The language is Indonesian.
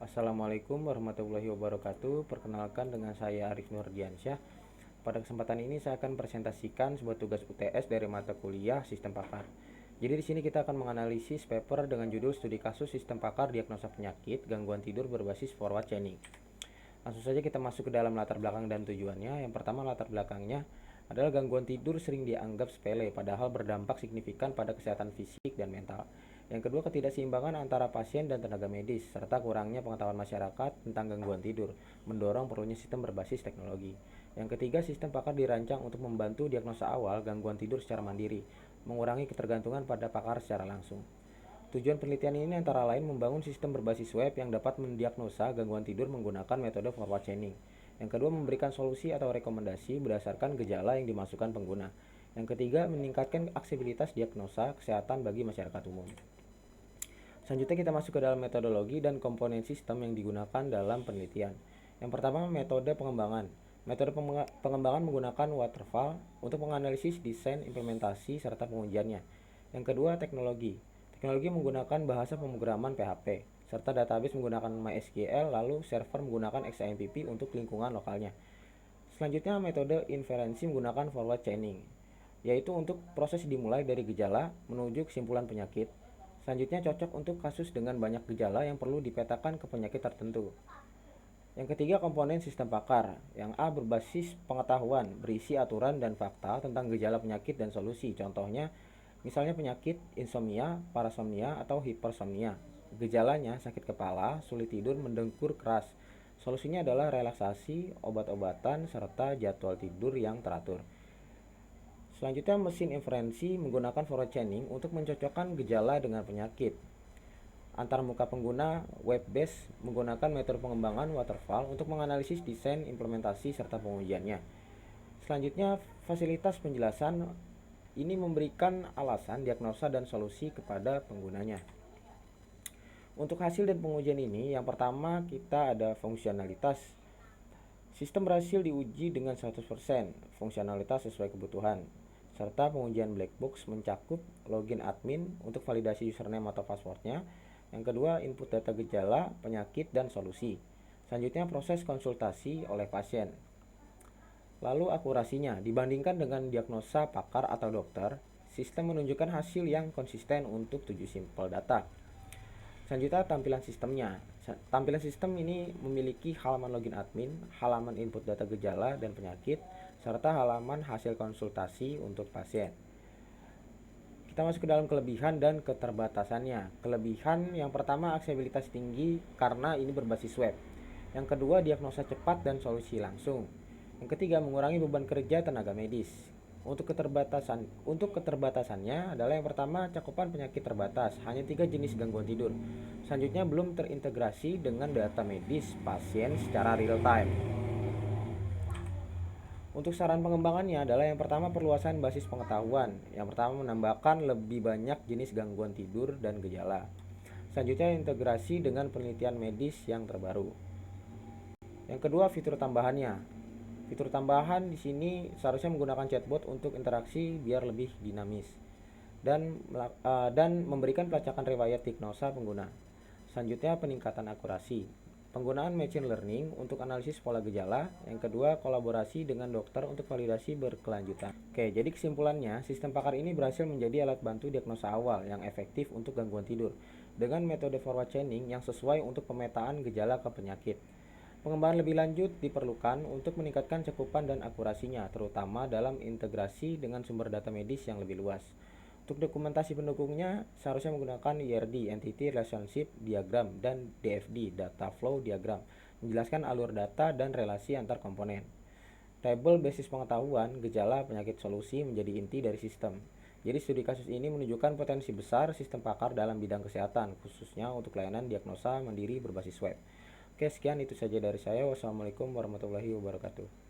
Assalamualaikum warahmatullahi wabarakatuh. Perkenalkan dengan saya Arif Nurdiansyah. Pada kesempatan ini saya akan presentasikan sebuah tugas UTS dari mata kuliah Sistem Pakar. Jadi di sini kita akan menganalisis paper dengan judul Studi Kasus Sistem Pakar Diagnosa Penyakit Gangguan Tidur Berbasis Forward Chaining. Langsung saja kita masuk ke dalam latar belakang dan tujuannya. Yang pertama, latar belakangnya adalah gangguan tidur sering dianggap sepele padahal berdampak signifikan pada kesehatan fisik dan mental. Yang kedua, ketidakseimbangan antara pasien dan tenaga medis serta kurangnya pengetahuan masyarakat tentang gangguan tidur mendorong perlunya sistem berbasis teknologi. Yang ketiga, sistem pakar dirancang untuk membantu diagnosa awal gangguan tidur secara mandiri, mengurangi ketergantungan pada pakar secara langsung. Tujuan penelitian ini antara lain membangun sistem berbasis web yang dapat mendiagnosa gangguan tidur menggunakan metode forward chaining. Yang kedua, memberikan solusi atau rekomendasi berdasarkan gejala yang dimasukkan pengguna. Yang ketiga, meningkatkan aksesibilitas diagnosa kesehatan bagi masyarakat umum. Selanjutnya kita masuk ke dalam metodologi dan komponen sistem yang digunakan dalam penelitian. Yang pertama, metode pengembangan. Metode pengembangan menggunakan waterfall untuk menganalisis desain, implementasi, serta pengujiannya. Yang kedua, teknologi. Teknologi menggunakan bahasa pemrograman PHP, serta database menggunakan MySQL, lalu server menggunakan XAMPP untuk lingkungan lokalnya. Selanjutnya, metode inferensi menggunakan forward chaining, yaitu untuk proses dimulai dari gejala menuju kesimpulan penyakit. Selanjutnya, cocok untuk kasus dengan banyak gejala yang perlu dipetakan ke penyakit tertentu. Yang ketiga, komponen sistem pakar. Yang A, berbasis pengetahuan, berisi aturan dan fakta tentang gejala penyakit dan solusi. Contohnya, misalnya penyakit insomnia, parasomnia, atau hipersomnia. Gejalanya sakit kepala, sulit tidur, mendengkur keras. Solusinya adalah relaksasi, obat-obatan, serta jadwal tidur yang teratur. Selanjutnya, mesin inferensi menggunakan forward chaining untuk mencocokkan gejala dengan penyakit. Antar muka pengguna web-based menggunakan metode pengembangan waterfall untuk menganalisis desain, implementasi, serta pengujiannya. Selanjutnya, fasilitas penjelasan ini memberikan alasan, diagnosa, dan solusi kepada penggunanya. Untuk hasil dan pengujian ini, yang pertama kita ada fungsionalitas. Sistem berhasil diuji dengan 100% fungsionalitas sesuai kebutuhan, serta pengujian black box mencakup login admin untuk validasi username atau passwordnya. Yang kedua, input data gejala, penyakit, dan solusi. Selanjutnya, proses konsultasi oleh pasien. Lalu akurasinya, dibandingkan dengan diagnosa pakar atau dokter, sistem menunjukkan hasil yang konsisten untuk 7 sampel data. Selanjutnya, tampilan sistemnya. Tampilan sistem ini memiliki halaman login admin, halaman input data gejala dan penyakit, serta halaman hasil konsultasi untuk pasien. Kita masuk ke dalam kelebihan dan keterbatasannya. Kelebihan yang pertama, aksesibilitas tinggi karena ini berbasis web. Yang kedua, diagnosa cepat dan solusi langsung. Yang ketiga, mengurangi beban kerja tenaga medis. Untuk keterbatasannya adalah yang pertama, cakupan penyakit terbatas, hanya 3 jenis gangguan tidur. Selanjutnya, belum terintegrasi dengan data medis pasien secara real time. Untuk saran pengembangannya adalah yang pertama, perluasan basis pengetahuan. Yang pertama, menambahkan lebih banyak jenis gangguan tidur dan gejala. Selanjutnya, integrasi dengan penelitian medis yang terbaru. Yang kedua, fitur tambahannya. Fitur tambahan di sini seharusnya menggunakan chatbot untuk interaksi biar lebih dinamis dan memberikan pelacakan riwayat diagnosa pengguna. Selanjutnya, peningkatan akurasi. Penggunaan machine learning untuk analisis pola gejala. Yang kedua, kolaborasi dengan dokter untuk validasi berkelanjutan. Oke, jadi kesimpulannya, sistem pakar ini berhasil menjadi alat bantu diagnosa awal yang efektif untuk gangguan tidur dengan metode forward chaining yang sesuai untuk pemetaan gejala ke penyakit. Pengembangan lebih lanjut diperlukan untuk meningkatkan cakupan dan akurasinya, terutama dalam integrasi dengan sumber data medis yang lebih luas. Untuk dokumentasi pendukungnya, seharusnya menggunakan ERD, Entity Relationship Diagram, dan DFD, Data Flow Diagram, menjelaskan alur data dan relasi antar komponen. Tabel basis pengetahuan, gejala, penyakit, solusi menjadi inti dari sistem. Jadi studi kasus ini menunjukkan potensi besar sistem pakar dalam bidang kesehatan, khususnya untuk layanan diagnosa mandiri berbasis web. Oke, sekian itu saja dari saya. Wassalamualaikum warahmatullahi wabarakatuh.